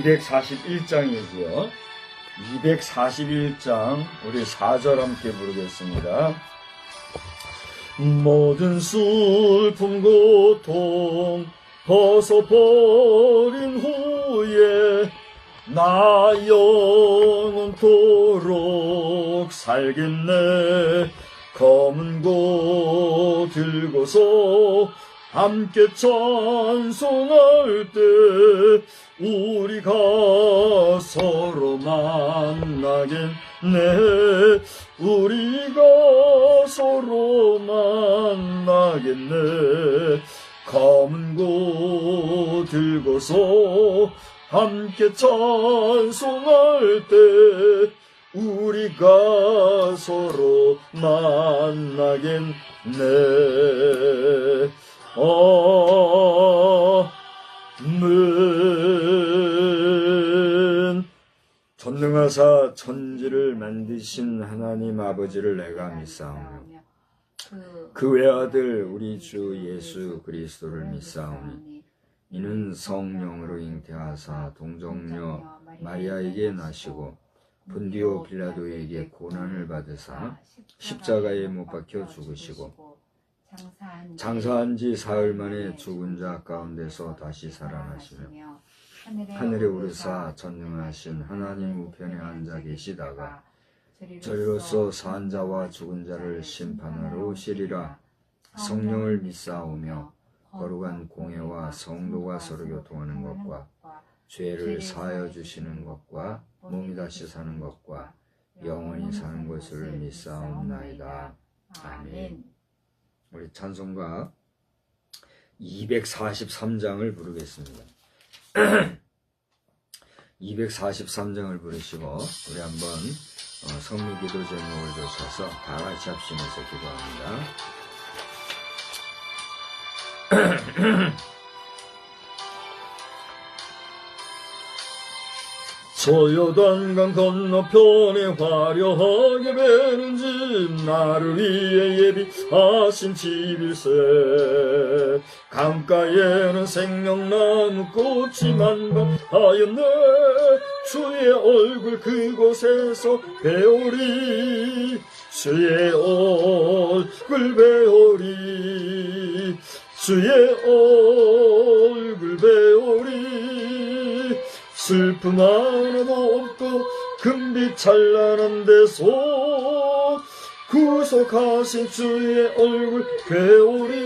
241장이고요. 241장 우리 4절 함께 부르겠습니다. 모든 슬픔 고통 벗어버린 후에 나 영원토록 살겠네. 검은 고 들고서 함께 찬송할 때 우리가 서로 만나겠네. 우리가 서로 만나겠네. 검은 고 들고서 함께 찬송할 때 우리가 서로 만나겠네. 아멘. 전능하사 천지를 만드신 하나님 아버지를 내가 믿사오며 그 외아들 우리 주 예수 그리스도를 믿사오니 이는 성령으로 잉태하사 동정녀 마리아에게 나시고 본디오 빌라도에게 고난을 받으사 십자가에 못 박혀 죽으시고 장사한 지 사흘 만에 죽은 자 가운데서 다시 살아나시며 하늘에 오르사 전능하신 하나님 우편에 앉아 계시다가 저리로서 산 자와 죽은 자를 심판하러 오시리라. 성령을 믿사오며 거룩한 공회와 성도가 서로 교통하는 것과 죄를 사하여 주시는 것과 몸이 다시 사는 것과 영원히 사는 것을 믿사옵나이다. 아멘. 우리 찬송가 243장을 부르겠습니다. 243장을 부르시고 우리 한번 성미기도 제목을 조사서 다 같이 합심해서 기도합니다. 저 요단강 건너편에 화려하게 베는 집 나를 위해 예비하신 집일세. 강가에는 생명나무 꽃이 만발하였네. 주의 얼굴 그곳에서 배우리. 주의 얼굴 배우리. 주의 얼굴 배우리. 슬픔 하나도 없고 금빛 찬란한 데서 구속하신 주의 얼굴 배우리.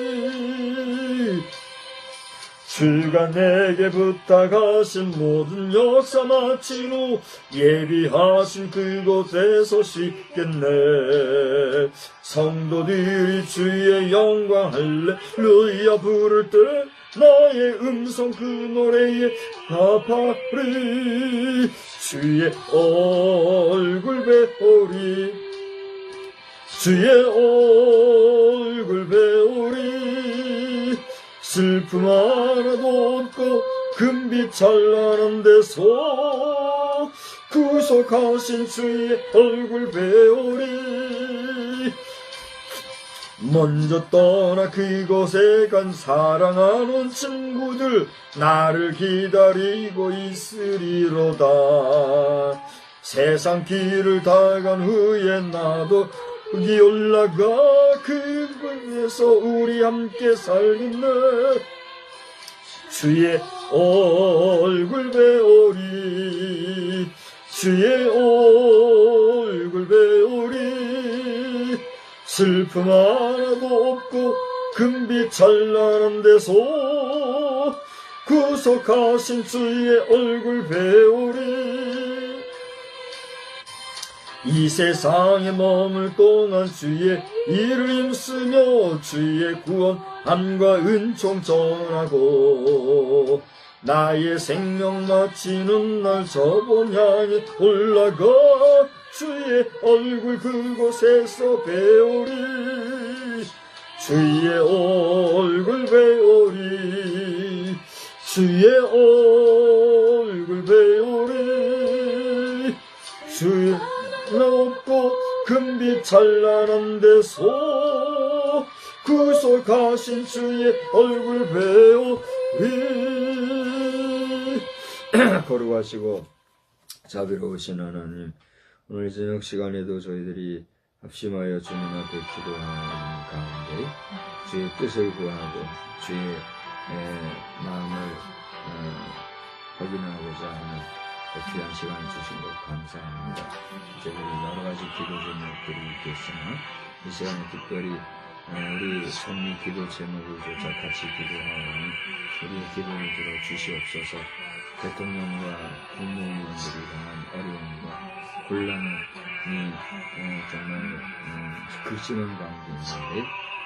주가 내게 부탁하신 모든 역사 마친 후 예비하신 그곳에서 쉬겠네. 성도들이 주의 영광 할렐루야 부를 때 나의 음성 그 노래에 답하리. 주의 얼굴 배우리. 주의 얼굴 배우리. 슬픔 하나도 없고 금빛 찬란한 데서 구속하신 주의 얼굴 배우리. 먼저 떠나 그곳에 간 사랑하는 친구들 나를 기다리고 있으리로다. 세상 길을 다 간 후에 나도 여기 올라가 그곳에서 우리 함께 살겠네. 주의 얼굴 배우리. 주의 얼굴 배우리. 슬픔 하나도 없고 금빛 찬란한 데서 구속하신 주의 얼굴 배우리. 이 세상에 머물 동안 주의 이를 힘쓰며 주의 구원함과 은총 전하고 나의 생명 마치는 날 저번 향해 올라가 주의 얼굴 그곳에서 배우리. 주의 얼굴 배우리. 주의 얼굴 배우리. 주의 높고 금빛 찬란한 데서 구속하신 주의 얼굴 배우리. 거룩하시고 자비로우신 하나님, 오늘 저녁 시간에도 저희들이 합심하여 주님 앞에 기도하는 가운데 주의 뜻을 구하고 주의 마음을 확인하고자 하는 귀한 시간을 주신 것 감사합니다. 저희들이 여러 가지 기도 제목들이 있겠으나 이 시간에 특별히 우리 성리 기도 제목을 조차 같이 기도하오니 우리의 기도를 들어 주시옵소서. 대통령과 국무위원들이 당한 어려움과 곤란이 정말 극심한 가운데 있는데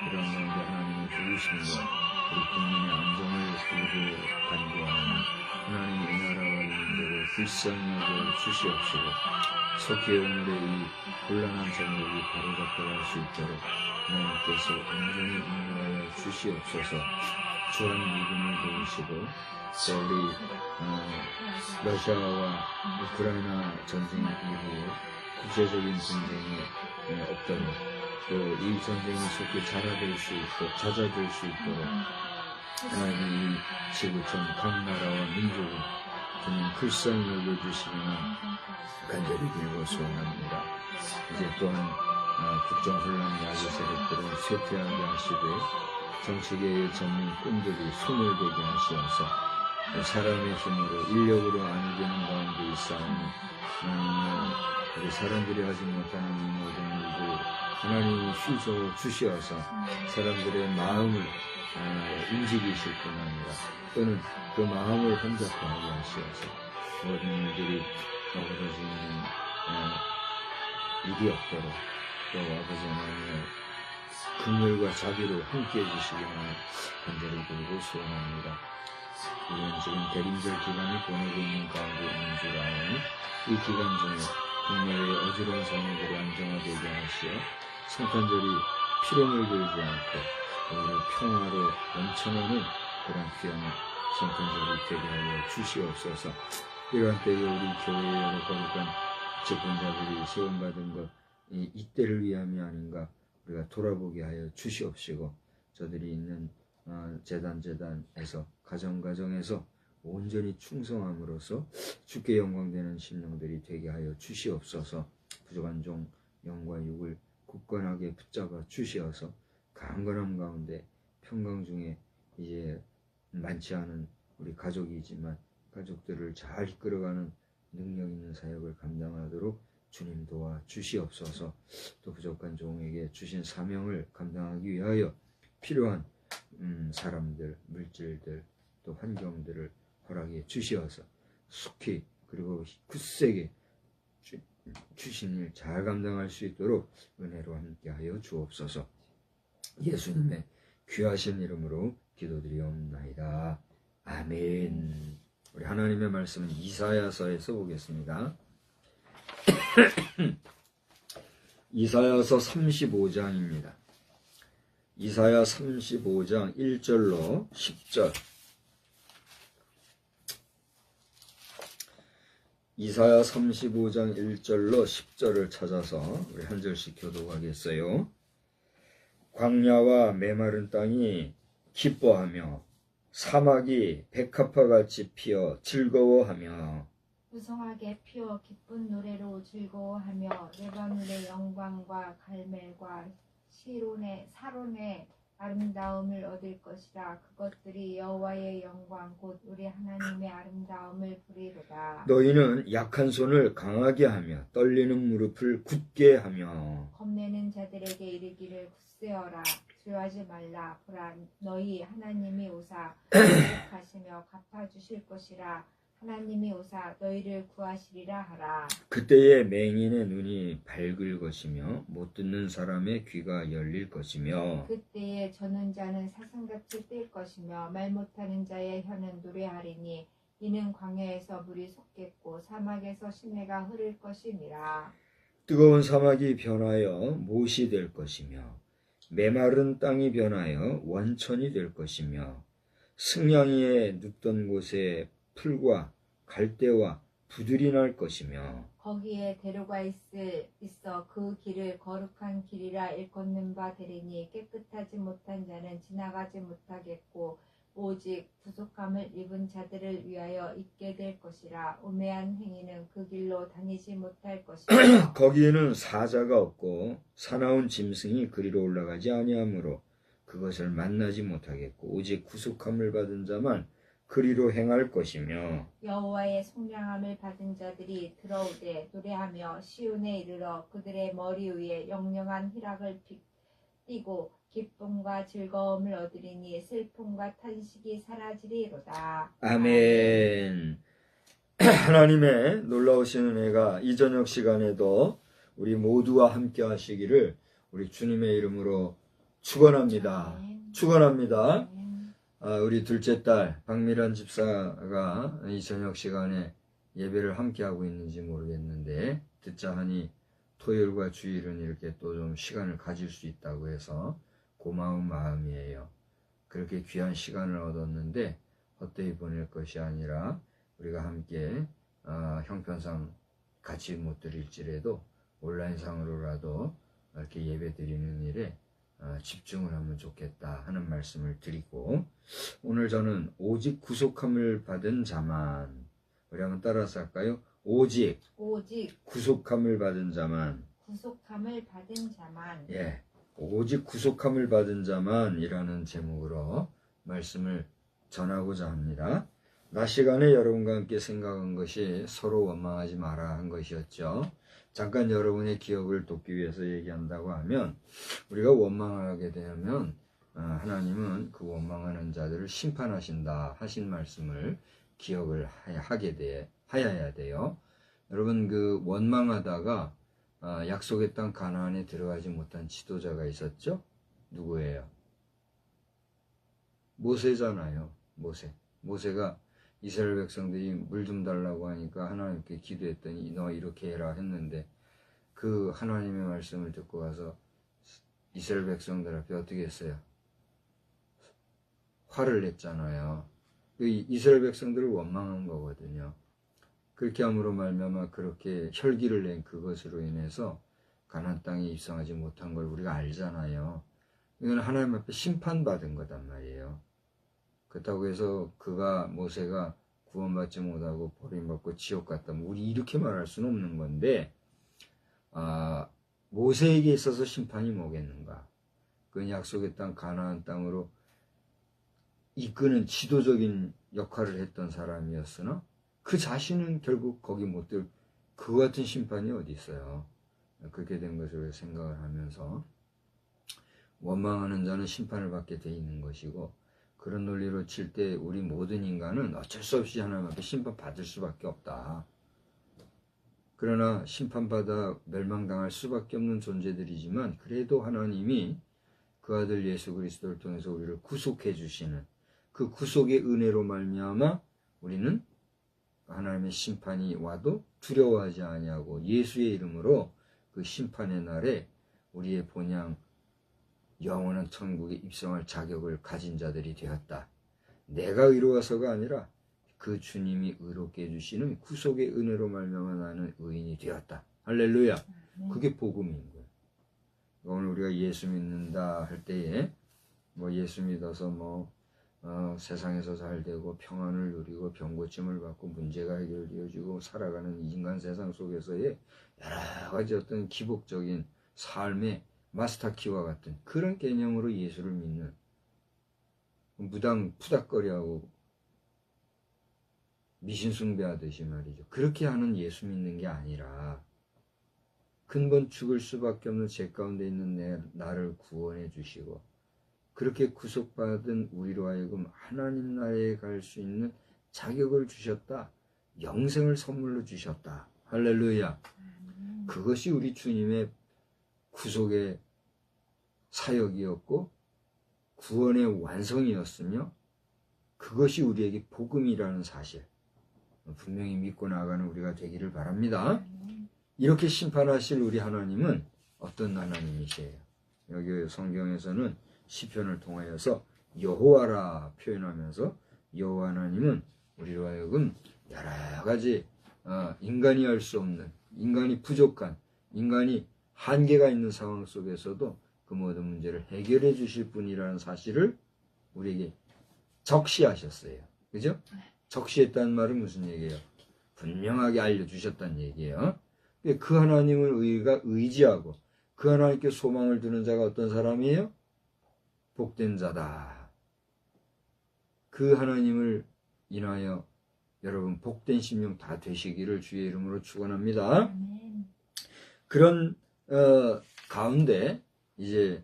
이런 가운데 하나님의 부르심과 우리 국민의 안정을 그리고 간구하는 하나님 이 나라와 이 민족을 불쌍히 여겨 주시옵시고 속히 오늘의 이 곤란한 정국이 바로잡혀갈 수 있도록 하나님께서 온전히 인도하여 주시옵소서. 주한 미군을 도우시고 또 우리 러시아와 우크라이나 전쟁 이후에 국제적인 전쟁이 없도록 또 이 전쟁이 속히 잦아들 수 있도록 하나님 이 지구촌 각 나라와 민족을 주님 불쌍히 여겨주시면 간절히 빌고 소원합니다. 이제 또한 국정 혼란 야구 세력들을 쇠퇴하게 하시되 정치계의 전문 꾼들이 손을 대게 하시어서 사람의 힘으로 인력으로 아니 되는 가운데 있사오니 우리 사람들이 하지 못하는 이 모든 일들 하나님이 휘저어 주시어서 사람들의 마음을 움직이실 뿐 아니라 또는 그 마음을 혼잡하게 하시어서 모든 일들이 어그러지는 일이 없도록 또 아버지 하나님의 긍휼과 자비로 함께 해주시기를 간절히 빌고 소원합니다. 우리는 지금 대림절 기간을 보내고 있는 가운데 있는 줄 아오니 이 기간 중에 국내의 어지러운 상황들이 안정화되게 하시어 성탄절이 피로물 들지 않고 오히려 평화로 넘쳐나는 그런 귀한 성탄절이 되게 하여 주시옵소서. 이러한 때에 우리 교회의 여러 거룩한 직분자들이 세움받은 것 이때를 위함이 아닌가 우리가 돌아보게 하여 주시옵시고 저들이 있는 재단에서 가정에서 온전히 충성함으로써 주께 영광되는 심령들이 되게 하여 주시옵소서. 부족한 종 영과 육을 굳건하게 붙잡아 주시어서 강건함 가운데 평강 중에 이제 많지 않은 우리 가족이지만 가족들을 잘 이끌어가는 능력 있는 사역을 감당하도록 주님 도와 주시옵소서. 또 부족한 종에게 주신 사명을 감당하기 위하여 필요한 사람들, 물질들, 또 환경들을 허락해 주시어서 속히 그리고 굳세게 주신 일 잘 감당할 수 있도록 은혜로 함께하여 주옵소서. 예수님의 귀하신 이름으로 기도드리옵나이다. 아멘. 우리 하나님의 말씀은 이사야서에서 보겠습니다. 이사야서 35장입니다. 이사야 35장 1절로 10절. 이사야 35장 1절로 10절을 찾아서 우리 한 절씩 교독하겠어요. 광야와 메마른 땅이 기뻐하며 사막이 백합화같이 피어 즐거워하며 무성하게 피어 기쁜 노래로 즐거워하며 레바논의 영광과 갈멜과 사론의 아름다움을 얻을 것이라. 그것들이 여호와의 영광 곧 우리 하나님의 아름다움을 부리로다. 너희는 약한 손을 강하게 하며 떨리는 무릎을 굳게 하며 겁내는 자들에게 이르기를 굳세어라. 두려워하지 말라. 보라 너희 하나님이 오사 회복하시며 갚아주실 것이라. 하나님이 오사 너희를 구하시리라 하라. 그때에 맹인의 눈이 밝을 것이며 못 듣는 사람의 귀가 열릴 것이며 그때에 저는 자는 사슴같이 뛸 것이며 말 못하는 자의 혀는 노래하리니 이는 광야에서 물이 솟겠고 사막에서 시내가 흐를 것임이라. 뜨거운 사막이 변하여 못이 될 것이며 메마른 땅이 변하여 원천이 될 것이며 승냥이에 눕던 곳에 풀과 갈대와 부들이 날 것이며 거기에 대로가 있어 그 길을 거룩한 길이라 일컫는 바 되리니 깨끗하지 못한 자는 지나가지 못하겠고 오직 부족함을 입은 자들을 위하여 있게 될 것이라. 우매한 행위는 그 길로 다니지 못할 것이라. 거기에는 사자가 없고 사나운 짐승이 그리로 올라가지 아니하므로 그것을 만나지 못하겠고 오직 구속함을 받은 자만 그리로 행할 것이며 여호와의 속량함을 받은 자들이 들어오되 노래하며 시온에 이르러 그들의 머리 위에 영영한 희락을 띠고 기쁨과 즐거움을 얻으리니 슬픔과 탄식이 사라지리로다. 아멘. 하나님의 놀라우신 은혜가 이 저녁 시간에도 우리 모두와 함께 하시기를 우리 주님의 이름으로 축원합니다. 아멘. 축원합니다. 아멘. 우리 둘째 딸 박미란 집사가 이 저녁 시간에 예배를 함께 하고 있는지 모르겠는데 듣자 하니 토요일과 주일은 이렇게 또 좀 시간을 가질 수 있다고 해서 고마운 마음이에요. 그렇게 귀한 시간을 얻었는데 헛되이 보낼 것이 아니라 우리가 함께 형편상 같이 못 드릴지라도 온라인상으로라도 이렇게 예배 드리는 일에 집중을 하면 좋겠다 하는 말씀을 드리고, 오늘 저는 오직 구속함을 받은 자만, 우리 한번 따라서 할까요? 오직 구속함을 받은 자만, 구속함을 받은 자만, 예, 오직 구속함을 받은 자만이라는 제목으로 말씀을 전하고자 합니다. 낮 시간에 여러분과 함께 생각한 것이 서로 원망하지 마라 한 것이었죠. 잠깐 여러분의 기억을 돕기 위해서 얘기한다고 하면, 우리가 원망하게 되면 하나님은 그 원망하는 자들을 심판하신다 하신 말씀을 기억을 하여야 돼요. 여러분, 그 원망하다가 약속의 땅 가나안에 들어가지 못한 지도자가 있었죠? 누구예요? 모세잖아요. 모세가 이스라엘 백성들이 물 좀 달라고 하니까 하나님께 기도했더니 너 이렇게 해라 했는데, 그 하나님의 말씀을 듣고 가서 이스라엘 백성들 앞에 어떻게 했어요? 화를 냈잖아요. 이스라엘 백성들을 원망한 거거든요. 그렇게 함으로 말미암아 그렇게 혈기를 낸 그것으로 인해서 가나안 땅에 입성하지 못한 걸 우리가 알잖아요. 이건 하나님 앞에 심판받은 거단 말이에요. 그렇다고 해서 모세가 구원받지 못하고 버림받고 지옥 갔다면 우리 이렇게 말할 수는 없는 건데, 모세에게 있어서 심판이 뭐겠는가? 그건 약속의 땅 가나안 땅으로 이끄는 지도적인 역할을 했던 사람이었으나 그 자신은 결국 거기 못 들, 그 같은 심판이 어디 있어요. 그렇게 된 것으로 생각을 하면서, 원망하는 자는 심판을 받게 돼 있는 것이고, 그런 논리로 칠 때 우리 모든 인간은 어쩔 수 없이 하나님 앞에 심판받을 수밖에 없다. 그러나 심판받아 멸망당할 수밖에 없는 존재들이지만, 그래도 하나님이 그 아들 예수 그리스도를 통해서 우리를 구속해 주시는 그 구속의 은혜로 말미암아 우리는 하나님의 심판이 와도 두려워하지 아니하고 예수의 이름으로 그 심판의 날에 우리의 본향 영원한 천국에 입성할 자격을 가진 자들이 되었다. 내가 의로워서가 아니라 그 주님이 의롭게 해주시는 구속의 은혜로 말미암아 나는 의인이 되었다. 할렐루야. 그게 복음인 거예요. 오늘 우리가 예수 믿는다 할 때에 예수 믿어서 세상에서 잘 되고 평안을 누리고 병고침을 받고 문제가 해결되어지고 살아가는 이 인간 세상 속에서의 여러 가지 어떤 기복적인 삶의 마스터키와 같은 그런 개념으로 예수를 믿는, 무당 푸닥거리하고 미신숭배하듯이 말이죠. 그렇게 하는 예수 믿는 게 아니라 근본 죽을 수밖에 없는 죄 가운데 있는 나를 구원해 주시고 그렇게 구속받은 우리로 하여금 하나님 나라에 갈 수 있는 자격을 주셨다. 영생을 선물로 주셨다. 할렐루야. 그것이 우리 주님의 구속의 사역이었고 구원의 완성이었으며 그것이 우리에게 복음이라는 사실 분명히 믿고 나아가는 우리가 되기를 바랍니다. 이렇게 심판하실 우리 하나님은 어떤 하나님이시에요? 여기 성경에서는 시편을 통하여서 여호와라 표현하면서 여호와 하나님은 우리로 하여금 여러 가지 인간이 할 수 없는, 인간이 부족한, 인간이 한계가 있는 상황 속에서도 그 모든 문제를 해결해 주실 분이라는 사실을 우리에게 적시하셨어요. 그죠? 적시했다는 말은 무슨 얘기예요? 분명하게 알려주셨다는 얘기예요. 그 하나님을 우리가 의지하고 그 하나님께 소망을 두는 자가 어떤 사람이에요? 복된 자다. 그 하나님을 인하여 여러분 복된 심령 다 되시기를 주의 이름으로 축원합니다. 그런 가운데 이제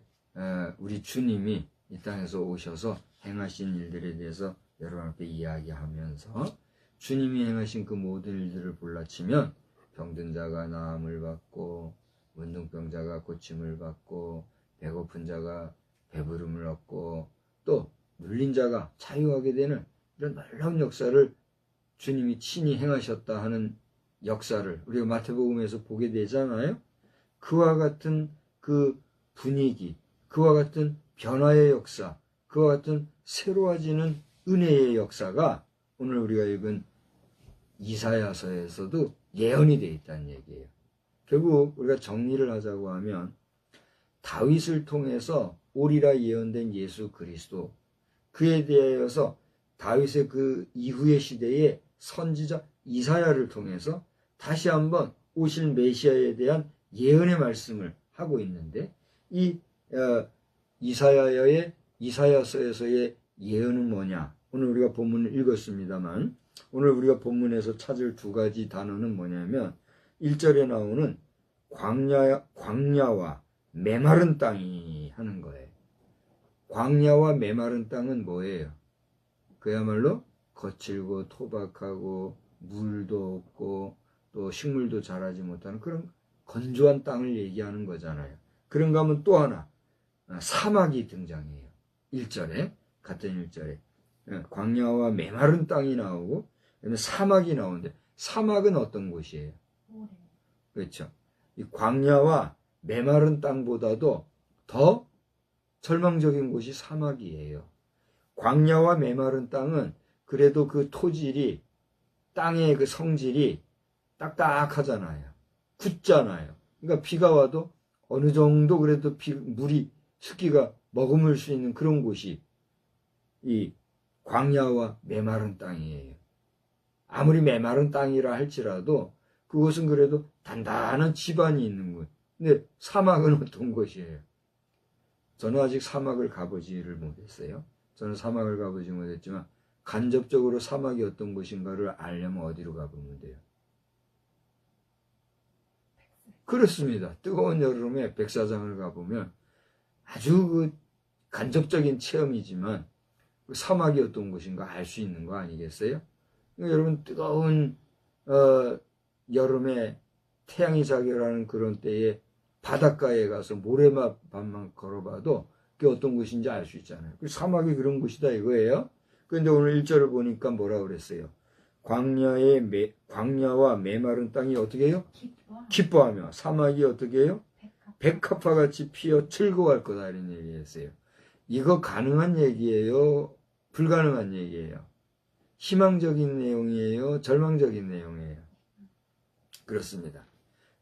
우리 주님이 이 땅에서 오셔서 행하신 일들에 대해서 여러분 앞에 이야기하면서 주님이 행하신 그 모든 일들을 볼라치면 병든 자가 나음을 받고 문둥병자가 고침을 받고 배고픈 자가 배부름을 얻고 또 눌린 자가 자유하게 되는 이런 놀라운 역사를 주님이 친히 행하셨다 하는 역사를 우리가 마태복음에서 보게 되잖아요. 그와 같은 그 분위기, 그와 같은 변화의 역사, 그와 같은 새로워지는 은혜의 역사가 오늘 우리가 읽은 이사야서에서도 예언이 되어 있다는 얘기예요. 결국 우리가 정리를 하자고 하면 다윗을 통해서 오리라 예언된 예수 그리스도, 그에 대하여서 다윗의 그 이후의 시대의 선지자 이사야를 통해서 다시 한번 오실 메시아에 대한 예언의 말씀을 하고 있는데, 이 이사야서에서의 예언은 뭐냐? 오늘 우리가 본문을 읽었습니다만 오늘 우리가 본문에서 찾을 두 가지 단어는 뭐냐면 1절에 나오는 광야와 메마른 땅이 하는 거예요. 광야와 메마른 땅은 뭐예요? 그야말로 거칠고 토박하고 물도 없고 또 식물도 자라지 못하는 그런 건조한 땅을 얘기하는 거잖아요. 그런가 하면 또 하나 사막이 등장해요. 1절에, 같은 1절에 광야와 메마른 땅이 나오고 사막이 나오는데, 사막은 어떤 곳이에요? 그렇죠. 이 광야와 메마른 땅보다도 더 절망적인 곳이 사막이에요. 광야와 메마른 땅은 그래도 그 토질이, 땅의 그 성질이 딱딱하잖아요. 굳잖아요. 그러니까 비가 와도 어느 정도 그래도 물이, 습기가 머금을 수 있는 그런 곳이 이 광야와 메마른 땅이에요. 아무리 메마른 땅이라 할지라도 그곳은 그래도 단단한 지반이 있는 곳. 근데 사막은 어떤 곳이에요? 저는 아직 사막을 가보지를 못했어요. 저는 사막을 가보지 못했지만 간접적으로 사막이 어떤 곳인가를 알려면 어디로 가보면 돼요? 그렇습니다. 뜨거운 여름에 백사장을 가보면 아주 그 간접적인 체험이지만 그 사막이 어떤 곳인가 알 수 있는 거 아니겠어요? 그러니까 여러분, 뜨거운 여름에 태양이 자결하는 그런 때에 바닷가에 가서 모래밭만 걸어봐도 그게 어떤 곳인지 알 수 있잖아요. 그 사막이 그런 곳이다 이거예요. 그런데 오늘 1절을 보니까 뭐라 그랬어요? 광야와 메마른 땅이 어떻게 해요? 기뻐하며. 사막이 어떻게 해요? 백합화 같이 피어 즐거워할 거다 이런 얘기했어요. 이거 가능한 얘기예요? 불가능한 얘기예요? 희망적인 내용이에요? 절망적인 내용이에요? 그렇습니다.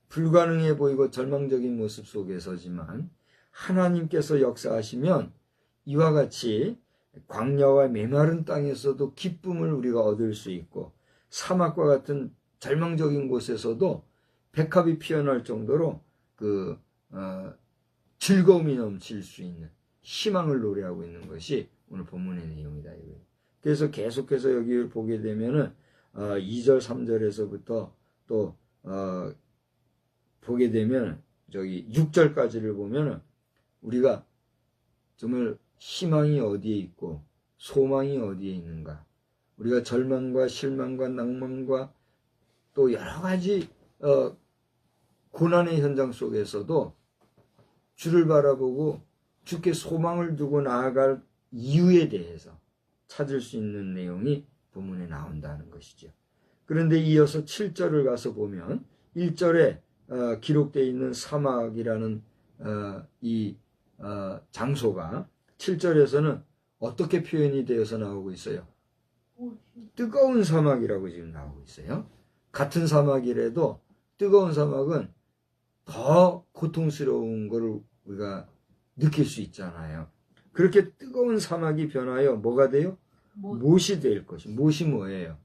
불가능해 보이고 절망적인 모습 속에서지만 하나님께서 역사하시면 이와 같이 광야와 메마른 땅에서도 기쁨을 우리가 얻을 수 있고, 사막과 같은 절망적인 곳에서도 백합이 피어날 정도로 즐거움이 넘칠 수 있는 희망을 노래하고 있는 것이 오늘 본문의 내용이다 이거예요. 그래서 계속해서 여기를 보게 되면은 2절 3절에서부터 또 보게 되면 저기 6절까지를 보면은 우리가 정말 희망이 어디에 있고 소망이 어디에 있는가, 우리가 절망과 실망과 낭만과 또 여러 가지 고난의 현장 속에서도 주를 바라보고 주께 소망을 두고 나아갈 이유에 대해서 찾을 수 있는 내용이 본문에 나온다는 것이죠. 그런데 이어서 7절을 가서 보면 1절에 기록되어 있는 사막이라는 이 장소가 7절에서는 어떻게 표현이 되어서 나오고 있어요? 뜨거운 사막이라고 지금 나오고 있어요. 같은 사막이라도 뜨거운 사막은 더 고통스러운 것을 우리가 느낄 수 있잖아요. 그렇게 뜨거운 사막이 변하여 뭐가 돼요? 못이 될 것이. 못이 뭐예요?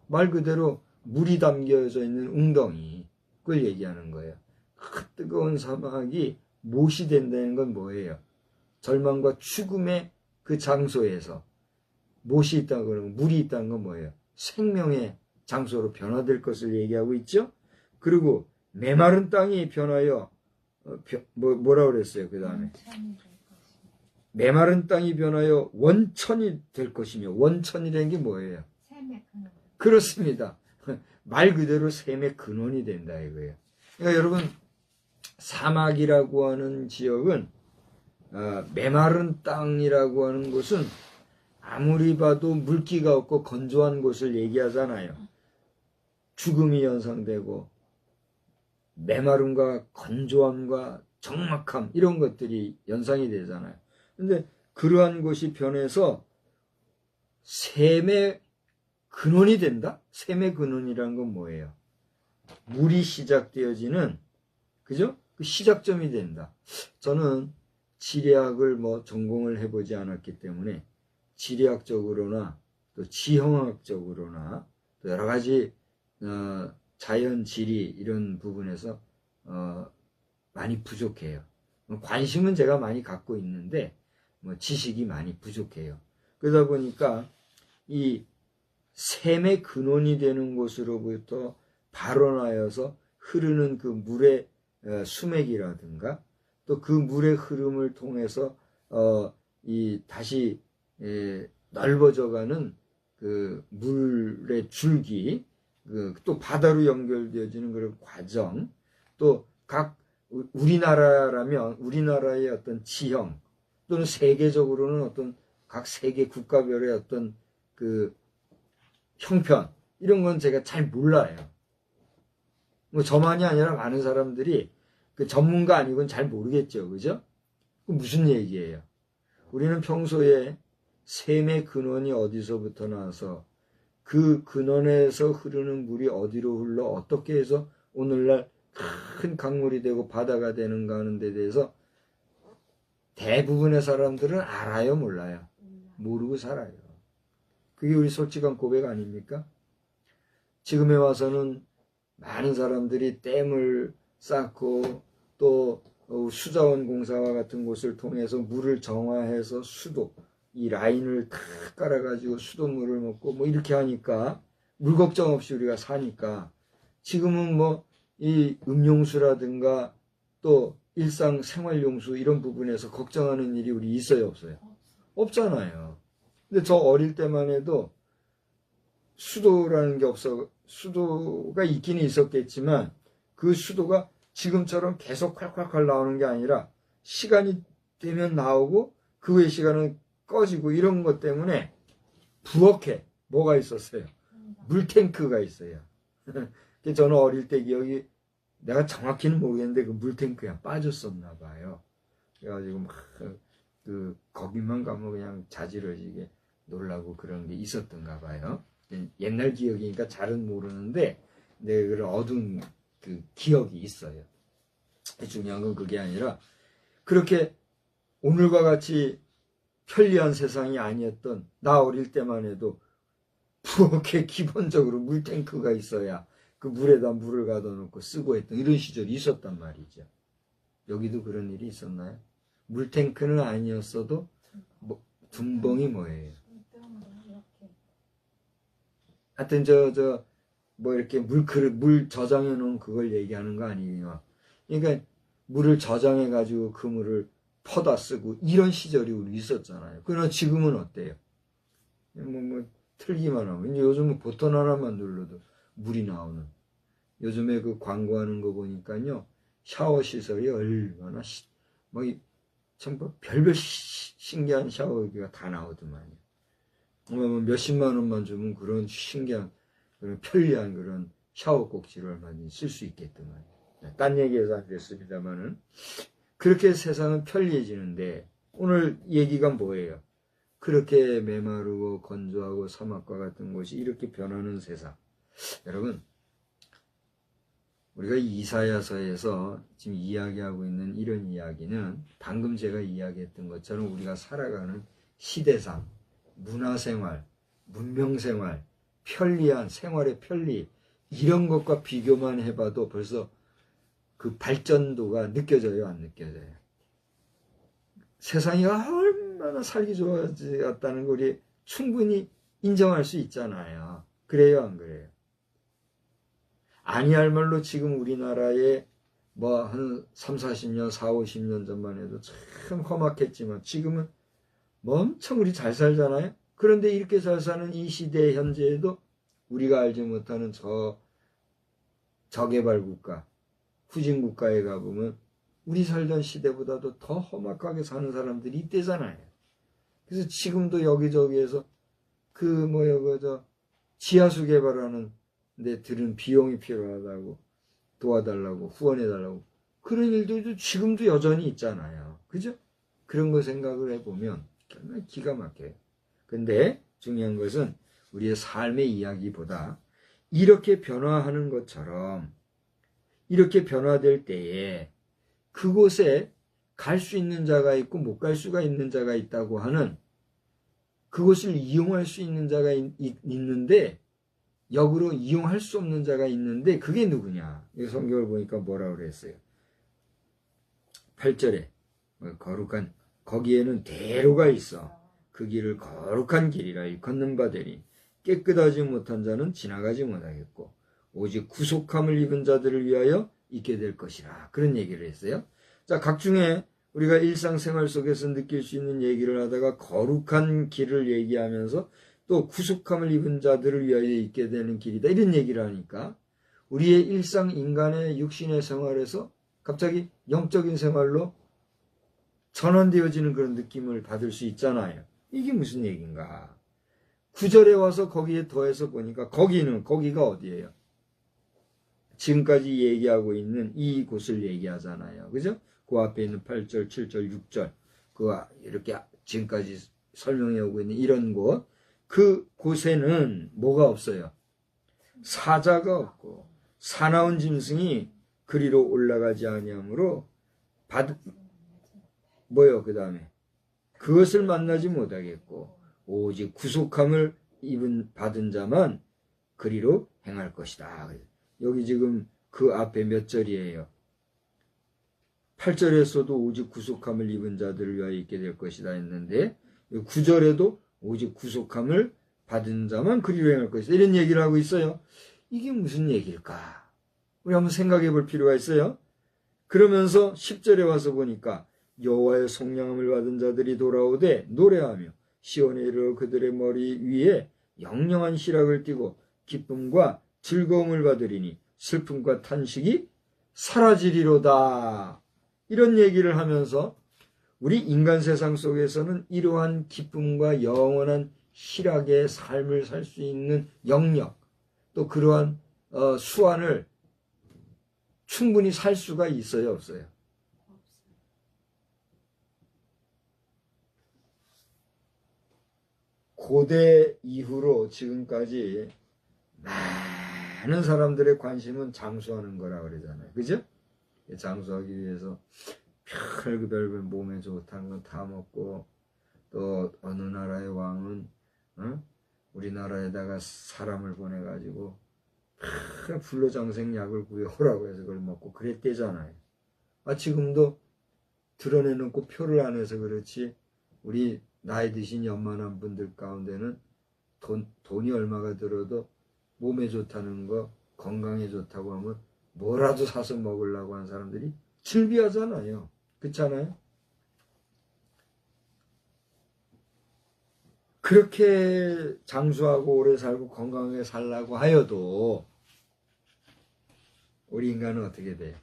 말 그대로 물이 담겨져 있는 웅덩이, 그걸 얘기하는 거예요. 그 뜨거운 사막이 못이 된다는 건 뭐예요? 절망과 죽음의 그 장소에서 못이 있다는 건, 물이 있다는 건 뭐예요? 생명의 장소로 변화될 것을 얘기하고 있죠. 그리고 메마른 땅이 변하여 뭐라 그랬어요? 그 다음에 메마른 땅이 변하여 원천이 될 것이며, 원천이라는 게 뭐예요? 샘의 근원. 그렇습니다. 말 그대로 샘의 근원이 된다 이거예요. 그러니까 여러분, 사막이라고 하는 지역은 메마른 땅이라고 하는 곳은 아무리 봐도 물기가 없고 건조한 곳을 얘기하잖아요. 죽음이 연상되고 메마름과 건조함과 적막함 이런 것들이 연상이 되잖아요. 근데 그러한 곳이 변해서 샘의 근원이 된다? 샘의 근원이라는 건 뭐예요? 물이 시작되어지는, 그죠? 그 시작점이 된다. 저는 지리학을 전공을 해보지 않았기 때문에 지리학적으로나 또 지형학적으로나 또 여러 가지 자연 지리 이런 부분에서 많이 부족해요. 관심은 제가 많이 갖고 있는데 지식이 많이 부족해요. 그러다 보니까 이 샘의 근원이 되는 곳으로부터 발원하여서 흐르는 그 물의 수맥이라든가 또 그 물의 흐름을 통해서 다시 넓어져가는 그 물의 줄기, 또 바다로 연결되어지는 그런 과정, 또 각 우리나라라면 우리나라의 어떤 지형 또는 세계적으로는 어떤 각 세계 국가별의 어떤 그 형편 이런 건 제가 잘 몰라요. 저만이 아니라 많은 사람들이 그 전문가 아니고는 잘 모르겠죠, 그죠? 그 무슨 얘기예요? 우리는 평소에 샘의 근원이 어디서부터 나와서 그 근원에서 흐르는 물이 어디로 흘러 어떻게 해서 오늘날 큰 강물이 되고 바다가 되는가 하는 데 대해서 대부분의 사람들은 알아요, 몰라요? 모르고 살아요. 그게 우리 솔직한 고백 아닙니까? 지금에 와서는 많은 사람들이 댐을 쌓고 또 수자원 공사와 같은 곳을 통해서 물을 정화해서 이 라인을 다 깔아가지고 수돗물을 먹고 이렇게 하니까 물 걱정 없이 우리가 사니까 지금은 이 음용수라든가 또 일상 생활용수 이런 부분에서 걱정하는 일이 우리 있어요, 없어요? 없잖아요. 근데 저 어릴 때만 해도 수도라는 게 수도가 있기는 있었겠지만 그 수도가 지금처럼 계속 콸콸콸 나오는 게 아니라 시간이 되면 나오고 그 외 시간은 꺼지고 이런 것 때문에 부엌에 뭐가 있었어요? 물탱크가 있어요. 저는 어릴 때 기억이 내가 정확히는 모르겠는데 그 물탱크에 빠졌었나 봐요. 그래가지고 거기만 가면 그냥 자지러지게 놀라고 그런 게 있었던가 봐요. 옛날 기억이니까 잘은 모르는데 그런 어두운 그 기억이 있어요. 중요한 건 그게 아니라 그렇게 오늘과 같이 편리한 세상이 아니었던 나 어릴 때만 해도 부엌에 기본적으로 물탱크가 있어야 그 물에다 물을 가둬 놓고 쓰고 했던 이런 시절이 있었단 말이죠. 여기도 그런 일이 있었나요? 물탱크는 아니었어도 둔벙이 뭐예요? 하여튼 이렇게 물 저장해 놓은 그걸 얘기하는 거 아니에요. 그러니까 물을 저장해 가지고 그 물을 퍼다 쓰고 이런 시절이 우리 있었잖아요. 그러나 지금은 어때요? 틀기만 하고 이제 요즘은 버튼 하나만 눌러도 물이 나오는. 요즘에 그 광고하는 거 보니까요, 샤워 시설이 얼마나 참 별별 신기한 샤워기가 다 나오더만요. 몇십만 원만 주면 그런 신기한 그런 편리한 그런 샤워 꼭지를 얼마든지 쓸 수 있겠더만. 딴 얘기해서 안 됐습니다만은 그렇게 세상은 편리해지는데 오늘 얘기가 뭐예요? 그렇게 메마르고 건조하고 사막과 같은 곳이 이렇게 변하는 세상. 여러분, 우리가 이사야서에서 지금 이야기하고 있는 이런 이야기는 방금 제가 이야기했던 것처럼 우리가 살아가는 시대상, 문화생활, 문명생활, 편리한 생활의 편리 이런 것과 비교만 해봐도 벌써 그 발전도가 느껴져요, 안 느껴져요? 세상이 얼마나 살기 좋아졌다는 걸 우리 충분히 인정할 수 있잖아요. 그래요, 안 그래요? 아니할 말로 지금 우리나라에 한 3, 40년, 4, 50년 전만 해도 참 험악했지만 지금은 엄청 우리 잘 살잖아요. 그런데 이렇게 잘 사는 이 시대 현재에도 우리가 알지 못하는 저개발 국가, 후진 국가에 가보면 우리 살던 시대보다도 더 험악하게 사는 사람들이 이때잖아요. 그래서 지금도 여기저기에서 지하수 개발하는 데 들은 비용이 필요하다고 도와달라고 후원해달라고 그런 일들도 지금도 여전히 있잖아요. 그죠? 그런 거 생각을 해보면 정말 기가 막혀요. 근데 중요한 것은 우리의 삶의 이야기보다 이렇게 변화하는 것처럼 이렇게 변화될 때에 그곳에 갈 수 있는 자가 있고 못 갈 수가 있는 자가 있다고 하는 그것을 이용할 수 있는 자가 있는데 역으로 이용할 수 없는 자가 있는데 그게 누구냐? 이 성경을 보니까 뭐라고 그랬어요? 8절에 거룩한 거기에는 대로가 있어 그 길을 거룩한 길이라 일컫는 바 되니 깨끗하지 못한 자는 지나가지 못하겠고 오직 구속함을 입은 자들을 위하여 있게 될 것이라 그런 얘기를 했어요. 자, 각중에 우리가 일상생활 속에서 느낄 수 있는 얘기를 하다가 거룩한 길을 얘기하면서 또 구속함을 입은 자들을 위하여 있게 되는 길이다 이런 얘기를 하니까 우리의 일상 인간의 육신의 생활에서 갑자기 영적인 생활로 전환되어지는 그런 느낌을 받을 수 있잖아요. 이게 무슨 얘기인가? 9절에 와서 거기에 더해서 보니까 거기가 어디예요? 지금까지 얘기하고 있는 이 곳을 얘기하잖아요. 그죠? 그 앞에 있는 8절, 7절, 6절 이렇게 지금까지 설명해 오고 있는 이런 곳 그 곳에는 뭐가 없어요? 사자가 없고 사나운 짐승이 그리로 올라가지 아니하므로 그 다음에 그것을 만나지 못하겠고 오직 구속함을 받은 자만 그리로 행할 것이다. 여기 지금 그 앞에 몇 절이에요? 8절에서도 오직 구속함을 입은 자들을 위하여 있게 될 것이다 했는데 9절에도 오직 구속함을 받은 자만 그리로 행할 것이다. 이런 얘기를 하고 있어요. 이게 무슨 얘기일까? 우리 한번 생각해 볼 필요가 있어요. 그러면서 10절에 와서 보니까 여호와의 속량함을 받은 자들이 돌아오되 노래하며 시온에 이르러 그들의 머리 위에 영영한 희락을 띠고 기쁨과 즐거움을 받으리니 슬픔과 탄식이 사라지리로다. 이런 얘기를 하면서 우리 인간 세상 속에서는 이러한 기쁨과 영원한 희락의 삶을 살 수 있는 영역 또 그러한 수완을 충분히 살 수가 있어요, 없어요? 고대 이후로 지금까지 많은 사람들의 관심은 장수하는 거라 그러잖아요. 그죠? 장수하기 위해서 별별 몸에 좋다는 건 다 먹고 또 어느 나라의 왕은 우리나라에다가 사람을 보내가지고 불로장생약을 구해오라고 해서 그걸 먹고 그랬대잖아요. 지금도 드러내놓고 표를 안 해서 그렇지 우리 나이 드신 연만한 분들 가운데는 돈이 얼마가 들어도 몸에 좋다는 거 건강에 좋다고 하면 뭐라도 사서 먹으려고 하는 사람들이 즐비하잖아요. 그렇잖아요? 그렇게 장수하고 오래 살고 건강하게 살라고 하여도 우리 인간은 어떻게 돼요?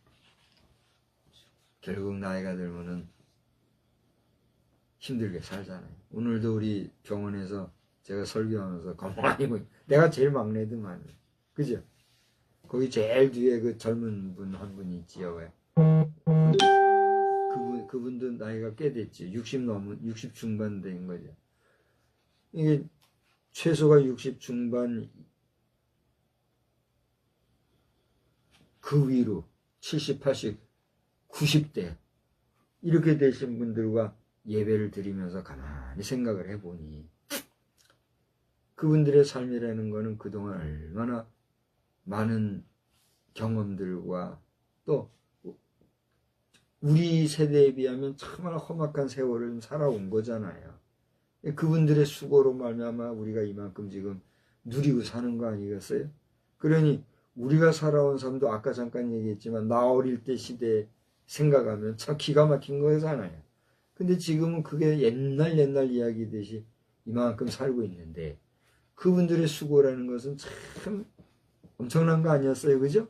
결국 나이가 들면은 힘들게 살잖아요. 오늘도 우리 병원에서 제가 설교하면서 가만히 내가 제일 막내더만. 그죠? 거기 제일 뒤에 그 젊은 분 한 분이 있지요. 왜? 그분도 나이가 꽤 됐지. 60 중반 된 거죠. 이게 최소가 60 중반 그 위로 70, 80, 90대 이렇게 되신 분들과 예배를 드리면서 가만히 생각을 해보니 그분들의 삶이라는 거는 그동안 얼마나 많은 경험들과 또 우리 세대에 비하면 참나 험악한 세월을 살아온 거잖아요. 그분들의 수고로 말미암아 우리가 이만큼 지금 누리고 사는 거 아니겠어요? 그러니 우리가 살아온 삶도 아까 잠깐 얘기했지만 나 어릴 때 시대 생각하면 참 기가 막힌 거잖아요. 근데 지금은 그게 옛날 이야기듯이 이만큼 살고 있는데 그분들의 수고라는 것은 참 엄청난 거 아니었어요? 그죠?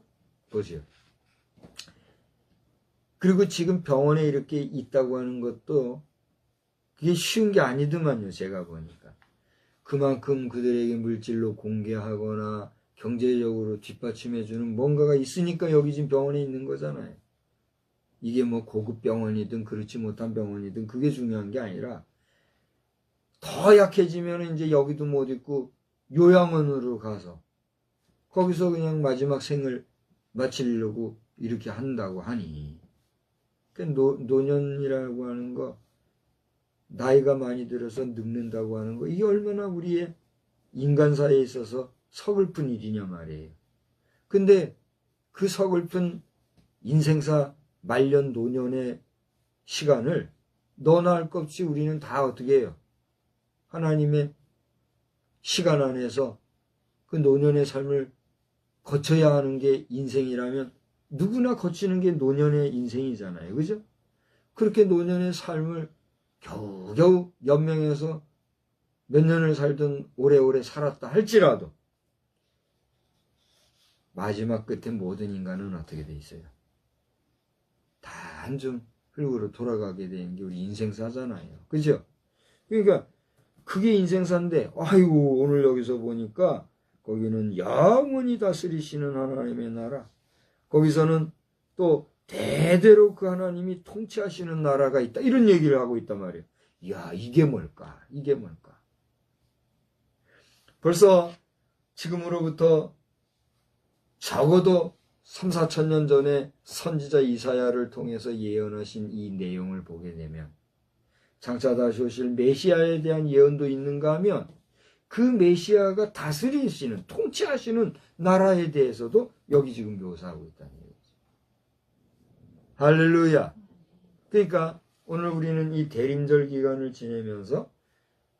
보세요. 그리고 지금 병원에 이렇게 있다고 하는 것도 그게 쉬운 게 아니더만요. 제가 보니까. 그만큼 그들에게 물질로 공개하거나 경제적으로 뒷받침해주는 뭔가가 있으니까 여기 지금 병원에 있는 거잖아요. 이게 뭐 고급 병원이든 그렇지 못한 병원이든 그게 중요한 게 아니라 더 약해지면 이제 여기도 못 있고 요양원으로 가서 거기서 그냥 마지막 생을 마치려고 이렇게 한다고 하니 노년이라고 하는 거 나이가 많이 들어서 늙는다고 하는 거 이게 얼마나 우리의 인간사에 있어서 서글픈 일이냐 말이에요. 근데 그 서글픈 인생사 말년 노년의 시간을 너나 할 것 없이 우리는 다 어떻게 해요? 하나님의 시간 안에서 그 노년의 삶을 거쳐야 하는 게 인생이라면 누구나 거치는 게 노년의 인생이잖아요. 그죠? 그렇게 노년의 삶을 겨우겨우 연명해서 몇 년을 살든 오래오래 살았다 할지라도 마지막 끝에 모든 인간은 어떻게 돼 있어요? 다 한 줌 흙으로 돌아가게 되는 게 우리 인생사잖아요. 그죠? 그러니까 그게 인생사인데 아이고 오늘 여기서 보니까 거기는 영원히 다스리시는 하나님의 나라, 거기서는 또 대대로 그 하나님이 통치하시는 나라가 있다 이런 얘기를 하고 있단 말이에요. 이야 이게 뭘까? 이게 뭘까? 벌써 지금으로부터 적어도 3, 4천 년 전에 선지자 이사야를 통해서 예언하신 이 내용을 보게 되면 장차 다시 오실 메시아에 대한 예언도 있는가 하면 그 메시아가 다스리시는 통치하시는 나라에 대해서도 여기 지금 묘사하고 있다는 얘기죠. 할렐루야. 그러니까 오늘 우리는 이 대림절 기간을 지내면서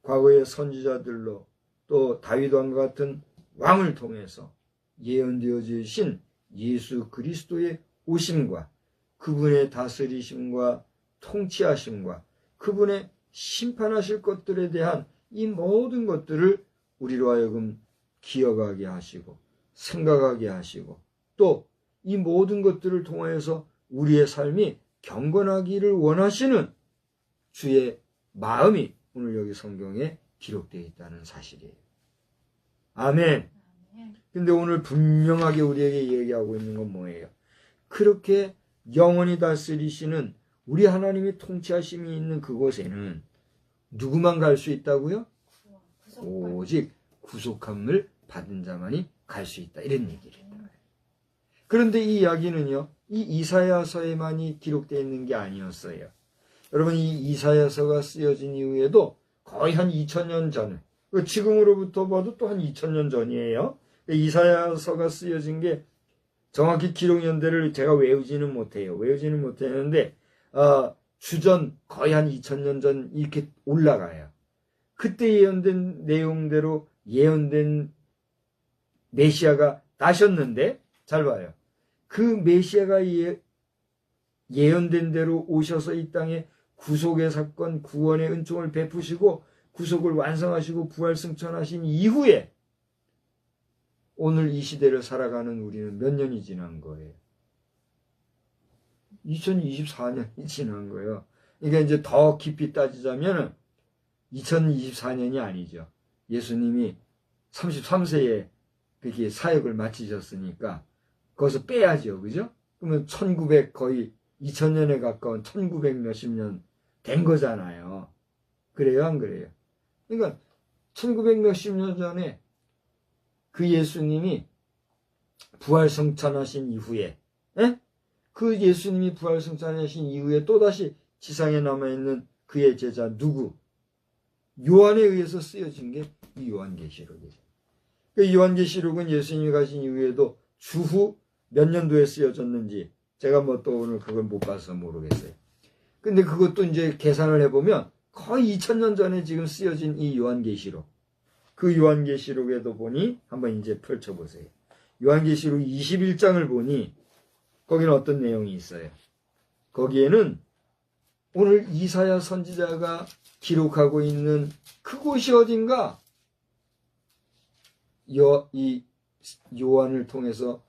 과거의 선지자들로 또 다윗왕과 같은 왕을 통해서 예언되어 주신 예수 그리스도의 오심과 그분의 다스리심과 통치하심과 그분의 심판하실 것들에 대한 이 모든 것들을 우리로 하여금 기억하게 하시고 생각하게 하시고 또 이 모든 것들을 통하여서 우리의 삶이 경건하기를 원하시는 주의 마음이 오늘 여기 성경에 기록되어 있다는 사실이에요. 아멘. 근데 오늘 분명하게 우리에게 얘기하고 있는 건 뭐예요? 그렇게 영원히 다스리시는 우리 하나님의 통치하심이 있는 그곳에는 누구만 갈 수 있다고요? 오직 구속함을 받은 자만이 갈 수 있다. 이런 얘기를 했는 거예요. 그런데 이 이야기는요, 이 이사야서에만이 기록되어 있는 게 아니었어요. 여러분, 이 이사야서가 쓰여진 이후에도 거의 한 2000년 전, 지금으로부터 봐도 또 한 2000년 전이에요. 이사야서가 쓰여진 게 정확히 기록 연대를 제가 외우지는 못해요. 외우지는 못했는데 주전 거의 한 2000년 전 이렇게 올라가요. 그때 예언된 내용대로 예언된 메시아가 나셨는데 잘 봐요. 그 메시아가 예언된 대로 오셔서 이 땅에 구속의 사건, 구원의 은총을 베푸시고 구속을 완성하시고 부활 승천하신 이후에 오늘 이 시대를 살아가는 우리는 몇 년이 지난 거예요? 2024년이 지난 거예요. 그러니까 이제 더 깊이 따지자면 2024년이 아니죠. 예수님이 33세에 그렇게 사역을 마치셨으니까 거기서 빼야죠. 그죠? 그러면 1900 거의 2000년에 가까운 1900 몇십 년 된 거잖아요. 그래요? 안 그래요? 그러니까 1900 몇십 년 전에 그 예수님이 부활승천하신 이후에 그 예수님이 부활승천하신 이후에 또다시 지상에 남아있는 그의 제자 누구? 요한에 의해서 쓰여진 게 이 요한계시록이죠. 그 요한계시록은 예수님이 가신 이후에도 주후 몇 년도에 쓰여졌는지 제가 뭐 또 오늘 그걸 못 봐서 모르겠어요. 근데 그것도 이제 계산을 해보면 거의 2000년 전에 지금 쓰여진 이 요한계시록, 그 요한계시록에도 보니 한번 이제 펼쳐보세요. 요한계시록 21장을 보니 거기는 어떤 내용이 있어요? 거기에는 오늘 이사야 선지자가 기록하고 있는 그곳이 어딘가? 이 요한을 통해서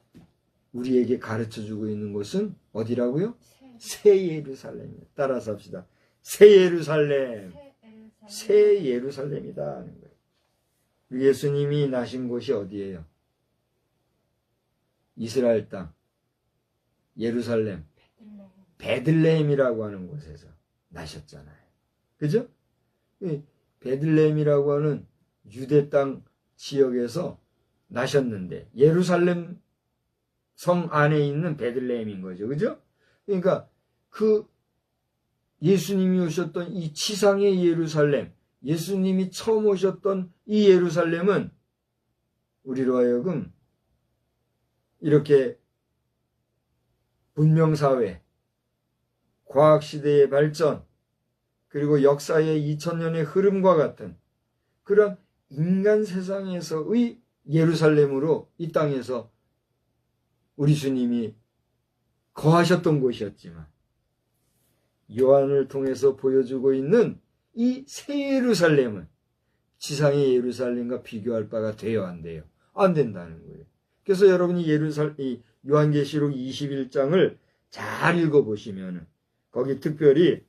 우리에게 가르쳐주고 있는 곳은 어디라고요? 새 예루살렘. 따라서 합시다. 새 예루살렘. 새 예루살렘이다 하는 거예요. 예수님이 나신 곳이 어디예요? 이스라엘 땅, 예루살렘, 베들레헴이라고 하는 곳에서 나셨잖아요. 그죠? 베들레헴이라고 하는 유대 땅 지역에서 나셨는데 예루살렘 성 안에 있는 베들레헴인 거죠. 그죠? 그러니까 그 예수님이 오셨던 이 지상의 예루살렘, 예수님이 처음 오셨던 이 예루살렘은 우리로 하여금 이렇게 문명사회, 과학시대의 발전, 그리고 역사의 2000년의 흐름과 같은 그런 인간 세상에서의 예루살렘으로 이 땅에서 우리 주님이 거하셨던 곳이었지만 요한을 통해서 보여주고 있는 이 새 예루살렘은 지상의 예루살렘과 비교할 바가 돼야 안 돼요. 안 된다는 거예요. 그래서 여러분이 이 요한계시록 21장을 잘 읽어보시면 거기 특별히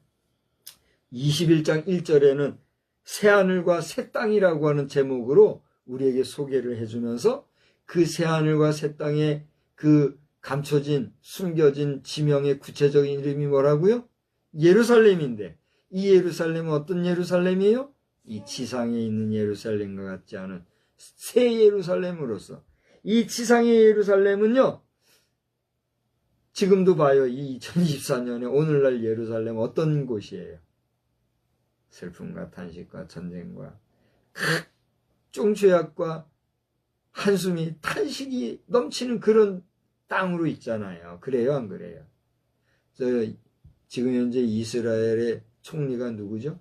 21장 1절에는 새하늘과 새 땅이라고 하는 제목으로 우리에게 소개를 해주면서 그 새하늘과 새 땅의 그 감춰진 숨겨진 지명의 구체적인 이름이 뭐라고요? 예루살렘인데 이 예루살렘은 어떤 예루살렘이에요? 이 지상에 있는 예루살렘과 같지 않은 새 예루살렘으로서 이 지상의 예루살렘은요 지금도 봐요. 이 2024년에 오늘날 예루살렘 어떤 곳이에요? 슬픔과 탄식과 전쟁과 각종 죄악과 한숨이 탄식이 넘치는 그런 땅으로 있잖아요. 그래요 안 그래요? 지금 현재 이스라엘의 총리가 누구죠?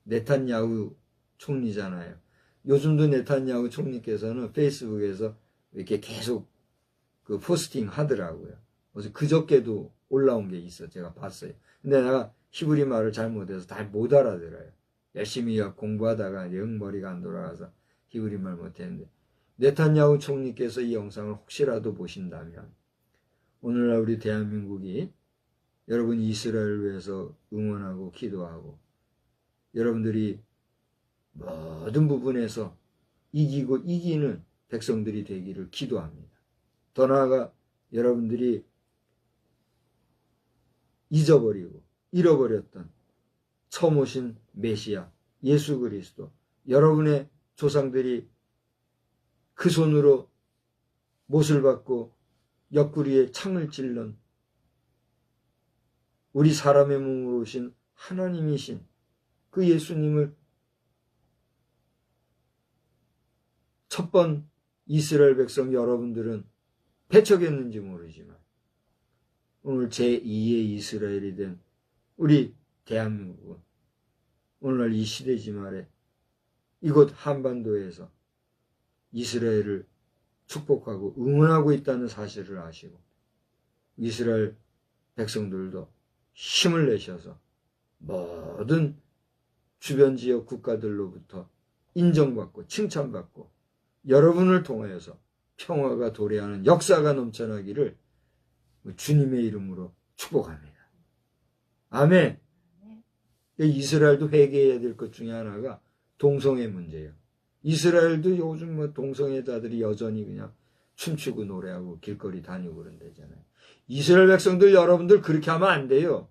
네탄야후 총리잖아요. 요즘도 네탄야후 총리께서는 페이스북에서 이렇게 계속 그 포스팅 하더라고요. 그래서 그저께도 올라온 게 있어. 제가 봤어요. 근데 내가 히브리 말을 잘못해서 다 못 알아들어요. 열심히 공부하다가 영머리가 안 돌아가서 히브리 말 못했는데 네탄야후 총리께서 이 영상을 혹시라도 보신다면 오늘날 우리 대한민국이 여러분 이스라엘을 위해서 응원하고 기도하고 여러분들이 모든 부분에서 이기고 이기는 백성들이 되기를 기도합니다. 더 나아가 여러분들이 잊어버리고 잃어버렸던 처음 오신 메시아 예수 그리스도 여러분의 조상들이 그 손으로 못을 받고 옆구리에 창을 찔른 우리 사람의 몸으로 오신 하나님이신 그 예수님을 첫번 이스라엘 백성 여러분들은 배척했는지 모르지만 오늘 제2의 이스라엘이 된 우리 대한민국은 오늘날 이 시대지 말에 이곳 한반도에서 이스라엘을 축복하고 응원하고 있다는 사실을 아시고 이스라엘 백성들도 힘을 내셔서 모든 주변 지역 국가들로부터 인정받고 칭찬받고 여러분을 통하여서 평화가 도래하는 역사가 넘쳐나기를 주님의 이름으로 축복합니다. 아멘. 이스라엘도 회개해야 될 것 중에 하나가 동성애 문제예요. 이스라엘도 요즘 동성애자들이 여전히 그냥 춤추고 노래하고 길거리 다니고 그런다잖아요. 이스라엘 백성들 여러분들 그렇게 하면 안 돼요.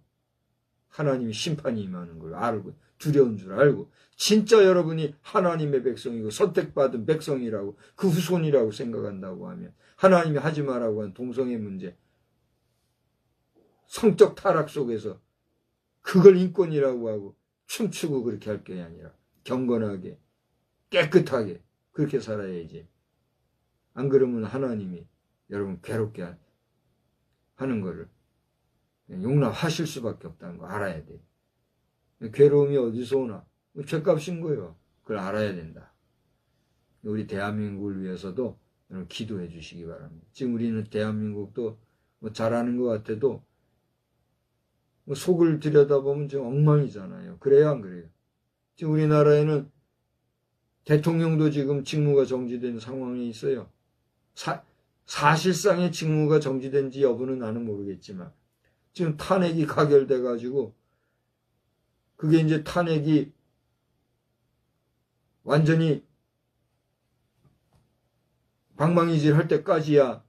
하나님이 심판이 임하는 걸 알고 두려운 줄 알고 진짜 여러분이 하나님의 백성이고 선택받은 백성이라고 그 후손이라고 생각한다고 하면 하나님이 하지 말라고 한 동성애 문제 성적 타락 속에서 그걸 인권이라고 하고 춤추고 그렇게 할 게 아니라 경건하게 깨끗하게 그렇게 살아야지. 안 그러면 하나님이 여러분 괴롭게 하는 거를 용납하실 수밖에 없다는 거 알아야 돼. 괴로움이 어디서 오나? 죄값인 거예요. 그걸 알아야 된다. 우리 대한민국을 위해서도 여러분 기도해 주시기 바랍니다. 지금 우리는 대한민국도 잘하는 것 같아도 속을 들여다보면 좀 엉망이잖아요. 그래요 안 그래요? 지금 우리나라에는 대통령도 지금 직무가 정지된 상황에 있어요. 사실상의 직무가 정지된지 여부는 나는 모르겠지만 지금 탄핵이 가결돼 가지고 그게 이제 탄핵이 완전히 방망이질 할 때까지야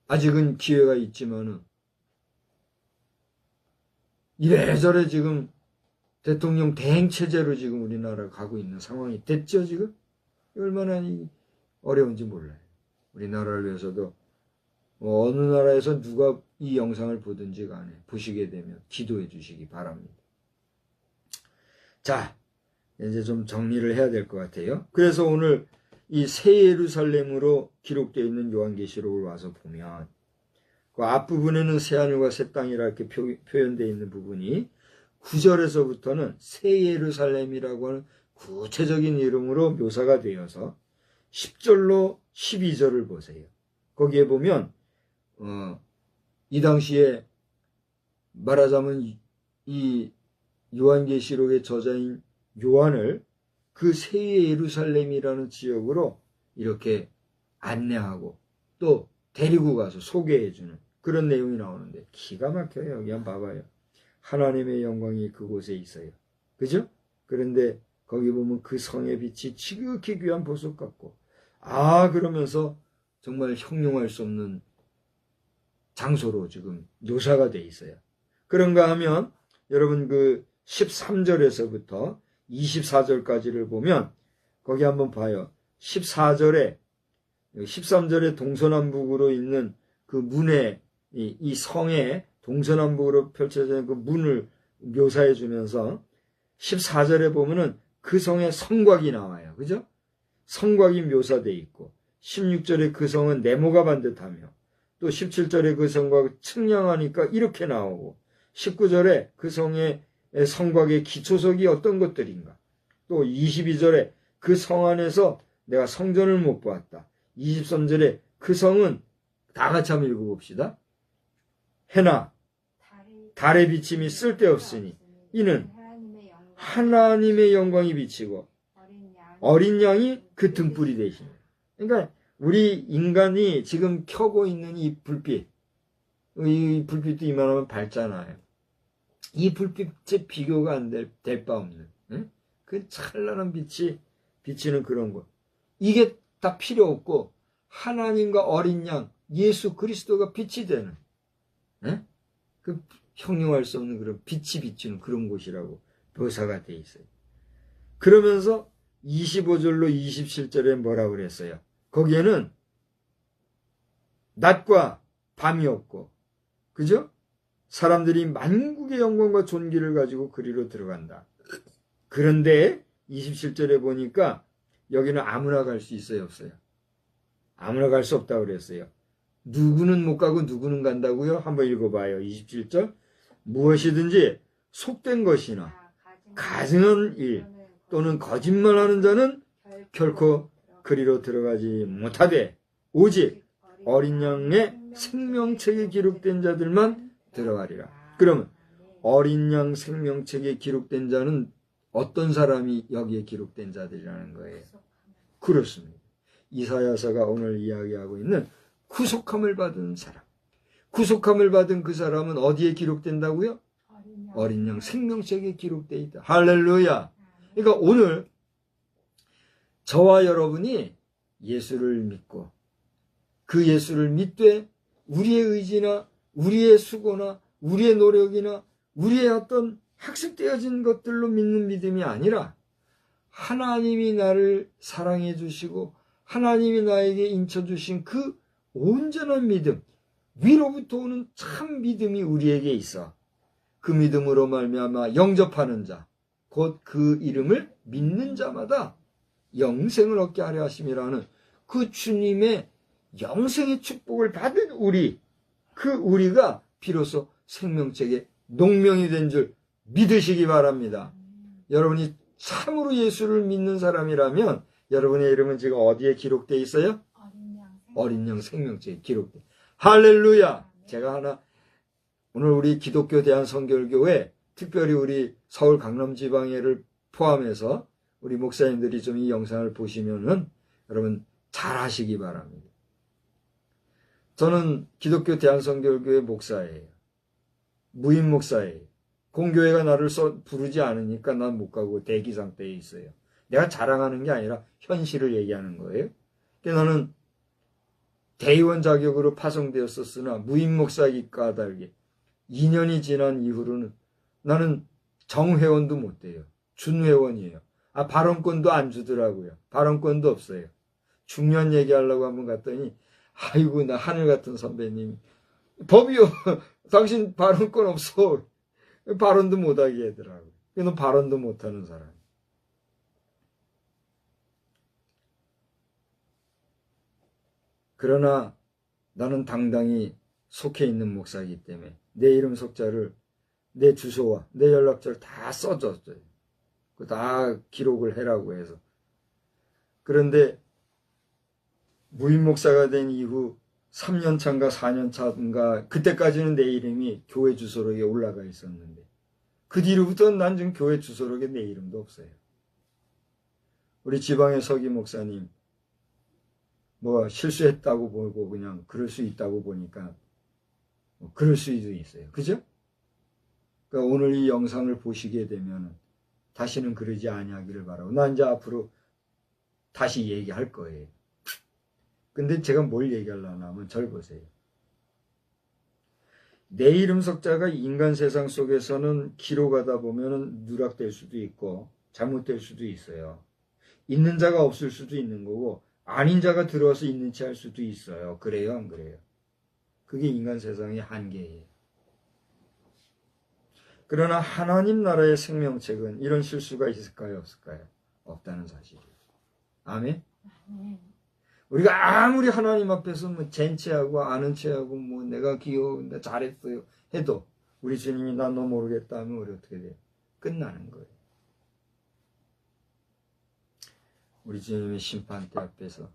아직은 기회가 있지만은 이래저래 지금 대통령 대행 체제로 지금 우리나라가 가고 있는 상황이 됐죠, 지금? 얼마나 어려운지 몰라요. 우리나라를 위해서도 어느 나라에서 누가 이 영상을 보든지 간에 보시게 되면 기도해 주시기 바랍니다. 자, 이제 좀 정리를 해야 될 것 같아요. 그래서 오늘 이 새 예루살렘으로 기록되어 있는 요한계시록을 와서 보면 그 앞부분에는 새하늘과 새 땅이라 이렇게 표현되어 있는 부분이 9절에서부터는 새 예루살렘이라고 하는 구체적인 이름으로 묘사가 되어서 10절로 12절을 보세요. 거기에 보면 이 당시에 말하자면 이 요한계시록의 저자인 요한을 그 새 예루살렘이라는 지역으로 이렇게 안내하고 또 데리고 가서 소개해주는 그런 내용이 나오는데 기가 막혀요. 여기 한번 봐봐요. 하나님의 영광이 그곳에 있어요. 그죠? 그런데 거기 보면 그 성의 빛이 지극히 귀한 보석 같고 그러면서 정말 형용할 수 없는 장소로 지금 묘사가 돼 있어요. 그런가 하면 여러분 그 13절에서부터 24절까지를 보면 거기 한번 봐요. 14절에 13절에 동서남북으로 있는 그 문에 이 성에 동서남북으로 펼쳐져 있는 그 문을 묘사해 주면서 14절에 보면은 그 성에 성곽이 나와요. 그죠? 성곽이 묘사되어 있고 16절에 그 성은 네모가 반듯하며 또 17절에 그 성곽 측량하니까 이렇게 나오고 19절에 그 성의 성곽의 기초석이 어떤 것들인가 또 22절에 그 성 안에서 내가 성전을 못 보았다. 23절에 그 성은 다 같이 한번 읽어봅시다. 해나 달의 비침이 쓸데없으니 이는 하나님의 영광이 비치고 어린 양이 그 등불이 되시네. 그러니까 우리 인간이 지금 켜고 있는 이 불빛도 이만하면 밝잖아요. 이 불빛에 비교가 안 될 바 없는 그 찬란한 빛이 비치는 그런 것. 이게 다 필요 없고 하나님과 어린 양 예수 그리스도가 빛이 되는 그 형용할 수 없는 그런 빛이 비치는 그런 곳이라고 묘사가 돼 있어요. 그러면서 25절로 27절에 뭐라고 그랬어요? 거기에는 낮과 밤이 없고 그죠? 사람들이 만국의 영광과 존귀를 가지고 그리로 들어간다. 그런데 27절에 보니까 여기는 아무나 갈 수 있어요, 없어요? 아무나 갈 수 없다고 그랬어요. 누구는 못 가고 누구는 간다고요? 한번 읽어봐요. 27절. 무엇이든지 속된 것이나 가증한 일 또는 거짓말하는 자는 결코 그리로 들어가지 못하되 오직 어린 양의 생명책에 기록된 자들만 들어가리라. 그러면 어린 양 생명책에 기록된 자는 어떤 사람이 여기에 기록된 자들이라는 거예요? 그렇습니다. 이사야서가 오늘 이야기하고 있는 구속함을 받은 사람. 구속함을 받은 그 사람은 어디에 기록된다고요? 어린 양 생명책에 기록되어 있다. 할렐루야. 그러니까 오늘 저와 여러분이 예수를 믿고 그 예수를 믿되 우리의 의지나 우리의 수고나 우리의 노력이나 우리의 어떤 학습되어진 것들로 믿는 믿음이 아니라 하나님이 나를 사랑해 주시고 하나님이 나에게 인쳐 주신 그 온전한 믿음, 위로부터 오는 참 믿음이 우리에게 있어. 그 믿음으로 말미암아 영접하는 자, 곧 그 이름을 믿는 자마다 영생을 얻게 하려 하심이라는 그 주님의 영생의 축복을 받은 우리가 비로소 생명책의 농명이 된 줄 믿으시기 바랍니다. 여러분이 참으로 예수를 믿는 사람이라면 여러분의 이름은 지금 어디에 기록되어 있어요? 어린 양 생명책에 기록돼. 할렐루야. 제가 오늘 우리 기독교 대한선결교회 특별히 우리 서울 강남 지방에를 포함해서 우리 목사님들이 좀 이 영상을 보시면은 여러분 잘 하시기 바랍니다. 저는 기독교 대한선결교회 목사예요. 무임 목사예요. 공교회가 나를 부르지 않으니까 난 못 가고 대기 상태에 있어요. 내가 자랑하는 게 아니라 현실을 얘기하는 거예요. 그러니까 나는 대의원 자격으로 파송되었었으나 무임 목사이기 까닭에 2년이 지난 이후로는 나는 정회원도 못 돼요. 준회원이에요. 발언권도 안 주더라고요. 발언권도 없어요. 중요한 얘기하려고 한번 갔더니 아이고 나 하늘 같은 선배님 법이요. 당신 발언권 없어. 발언도 못하게 하더라고요. 너 발언도 못하는 사람. 그러나 나는 당당히 속해 있는 목사이기 때문에 내 이름 속자를 내 주소와 내 연락처를 다 써줬어요. 다 기록을 해라고 해서. 그런데 무임 목사가 된 이후 3년 차인가 4년 차인가 그때까지는 내 이름이 교회 주소록에 올라가 있었는데 그 뒤로부터는 난 지금 교회 주소록에 내 이름도 없어요. 우리 지방의 서기 목사님 실수했다고 보고 그냥 그럴 수 있다고 보니까 그럴 수도 있어요. 그죠? 그러니까 오늘 이 영상을 보시게 되면 다시는 그러지 아니하기를 바라고 나 이제 앞으로 다시 얘기할 거예요. 근데 제가 뭘 얘기하려나 하면 절 보세요. 내 이름 석자가 인간 세상 속에서는 기록하다 보면 누락될 수도 있고 잘못될 수도 있어요. 있는 자가 없을 수도 있는 거고 아닌 자가 들어와서 있는 채 할 수도 있어요. 그래요 안 그래요? 그게 인간 세상의 한계예요. 그러나 하나님 나라의 생명책은 이런 실수가 있을까요 없을까요? 없다는 사실이에요. 아멘? 우리가 아무리 하나님 앞에서 젠체하고 아는 체하고 내가 귀여운데 잘했어요 해도 우리 주님이 나 너 모르겠다 하면 우리 어떻게 돼요? 끝나는 거예요. 우리 주님의 심판대 앞에서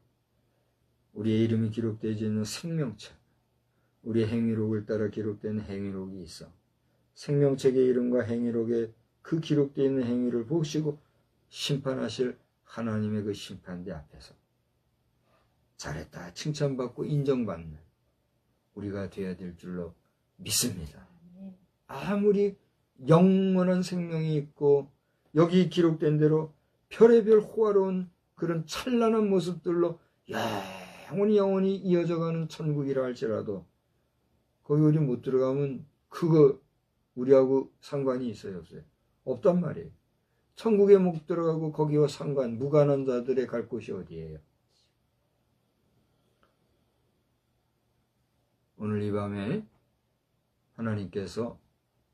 우리의 이름이 기록되지 있는 생명책, 우리의 행위록을 따라 기록된 행위록이 있어. 생명책의 이름과 행위록에 그 기록되어 있는 행위를 보시고 심판하실 하나님의 그 심판대 앞에서 잘했다 칭찬받고 인정받는 우리가 되어야 될 줄로 믿습니다. 아무리 영원한 생명이 있고 여기 기록된 대로 별의별 호화로운 그런 찬란한 모습들로 영원히 이어져가는 천국이라 할지라도 거기 우리 못 들어가면 그거 우리하고 상관이 있어요 없어요? 없단 말이에요. 천국에 못 들어가고 거기와 무관한 자들의 갈 곳이 어디예요? 오늘 이 밤에 하나님께서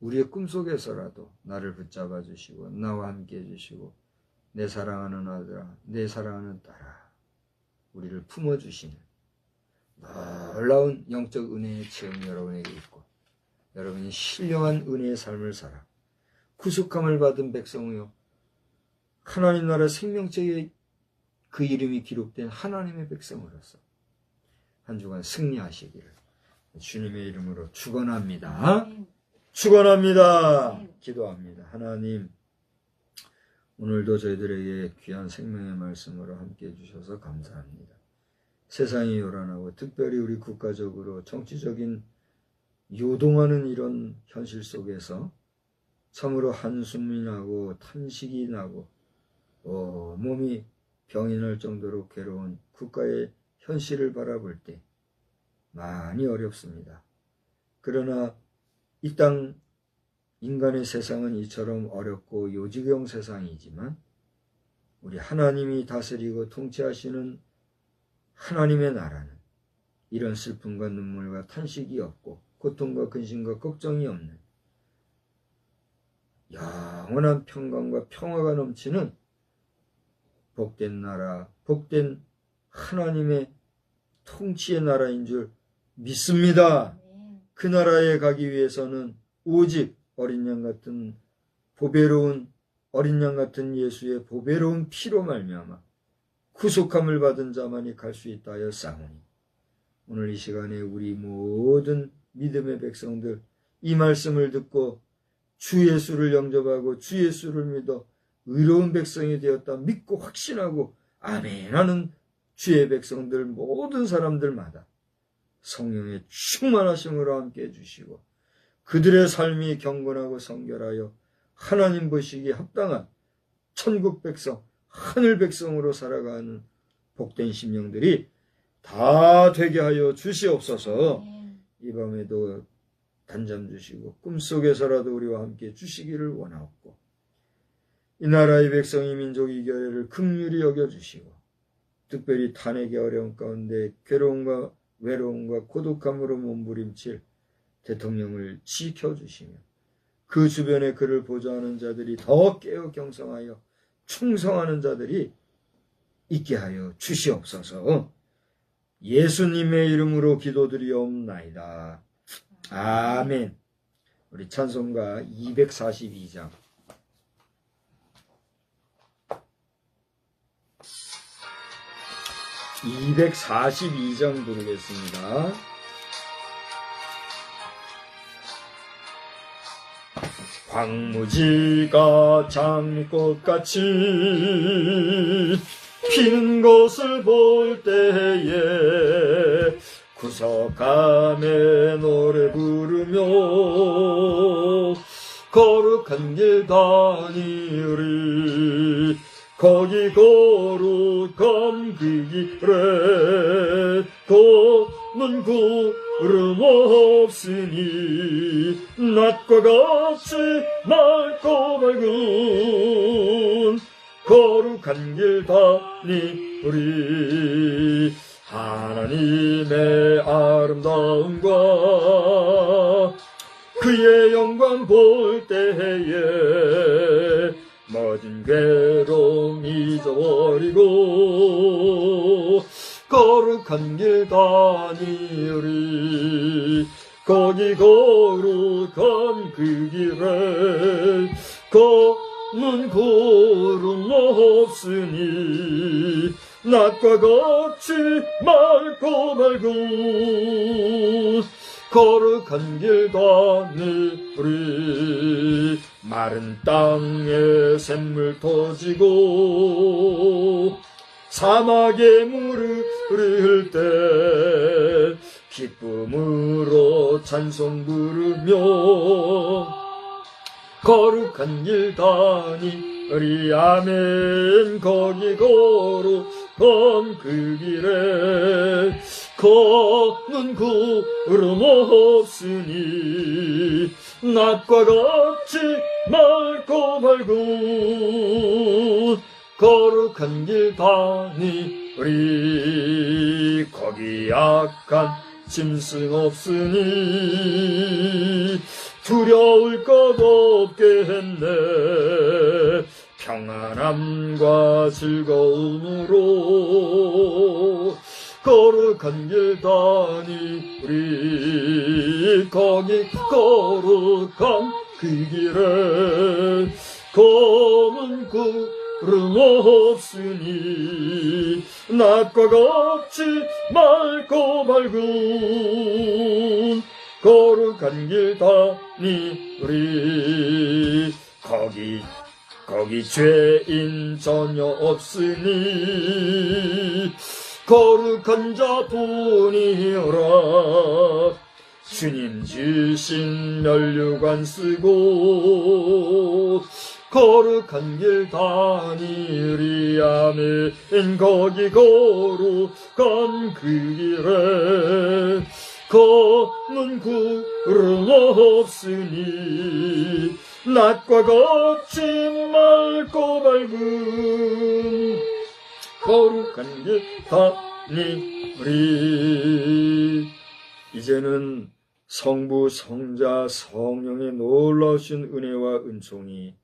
우리의 꿈속에서라도 나를 붙잡아 주시고 나와 함께 해주시고 내 사랑하는 아들아 내 사랑하는 딸아 우리를 품어주시는 놀라운 영적 은혜의 체험이 여러분에게 있고 여러분이 신령한 은혜의 삶을 살아 구속함을 받은 백성이요 하나님 나라 생명책에 그 이름이 기록된 하나님의 백성으로서 한 주간 승리하시기를 주님의 이름으로 축원합니다. 축원합니다. 기도합니다. 하나님 오늘도 저희들에게 귀한 생명의 말씀으로 함께 해주셔서 감사합니다. 세상이 요란하고 특별히 우리 국가적으로 정치적인 요동하는 이런 현실 속에서 참으로 한숨이 나고 탄식이 나고 몸이 병이 날 정도로 괴로운 국가의 현실을 바라볼 때 많이 어렵습니다. 그러나 이 땅 인간의 세상은 이처럼 어렵고 요지경 세상이지만 우리 하나님이 다스리고 통치하시는 하나님의 나라는 이런 슬픔과 눈물과 탄식이 없고 고통과 근심과 걱정이 없는 영원한 평강과 평화가 넘치는 복된 나라, 복된 하나님의 통치의 나라인 줄 믿습니다. 그 나라에 가기 위해서는 오직 어린 양 같은 보배로운 어린 양 같은 예수의 보배로운 피로 말미암아 구속함을 받은 자만이 갈 수 있다 하여 싸우니 오늘 이 시간에 우리 모든 믿음의 백성들 이 말씀을 듣고 주 예수를 영접하고 주 예수를 믿어 의로운 백성이 되었다 믿고 확신하고 아멘 하는 주의 백성들 모든 사람들마다 성령의 충만하심으로 함께 해주시고 그들의 삶이 경건하고 성결하여 하나님 보시기에 합당한 천국 백성, 하늘 백성으로 살아가는 복된 심령들이 다 되게 하여 주시옵소서. 이 밤에도 단잠 주시고 꿈속에서라도 우리와 함께 주시기를 원하옵고, 이 나라의 백성이 민족이 결례를 긍휼히 여겨주시고, 특별히 탄핵의 어려움 가운데 괴로움과 외로움과 고독함으로 몸부림칠 대통령을 지켜주시며, 그 주변에 그를 보좌하는 자들이 더 깨어 경성하여 충성하는 자들이 있게 하여 주시옵소서. 예수님의 이름으로 기도드리옵나이다. 아멘. 우리 찬송가 242장. 부르겠습니다. 광무지가 장미꽃같이 피는 것을 볼 때에 구석함에 노래 부르며 거룩한 길 다니리. 거기 거룩한 그 길에 검은 구름 없으니 낮과 같이 맑고 밝은 거룩한 길 다니리. 하나님의 아름다움과 그의 영광 볼 때에 모든 괴로움 잊어버리고 거룩한 길 다니리. 거기 거룩한 그 길에 검은 구름 없으니 낮과 같이 맑고 밝은 거룩한 길 다니리. 마른 땅에 샘물 터지고 사막에 물을 흐를 때 기쁨으로 찬송 부르며 거룩한 길 다니리. 아멘. 거기 거룩한 그 길에 검은 구름 없으니 낮과 같이 맑고 밝은 거룩한 길 다니리. 거기 약한 짐승 없으니 두려울 것 없겠네. 평안함과 즐거움으로 거룩한 길 다니리. 거기 거룩한 그 길에 검은 구름 없으니 낮과 같이 맑고 밝은 거룩한 길 다니리. 거기 죄인 전혀 없으니 거룩한 자뿐이라. 주님 주신 면류관 쓰고 거룩한 길 다니리. 아멘. 거기 거룩한 그 길에 검은 구름 없으니 낮과 같이 맑고 밝은 거룩한 길 다니리. 이제는 성부, 성자, 성령의 놀라우신 은혜와 은총이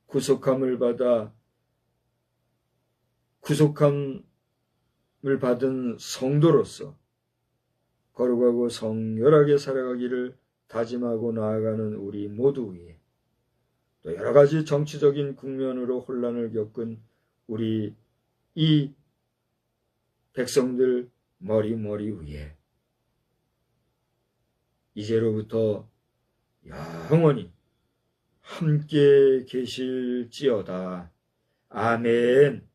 구속함을 받은 성도로서 거룩하고 성결하게 살아가기를 다짐하고 나아가는 우리 모두 위에, 또 여러 가지 정치적인 국면으로 혼란을 겪은 우리 이 백성들 머리 위에 이제로부터 영원히 함께 계실지어다. 아멘.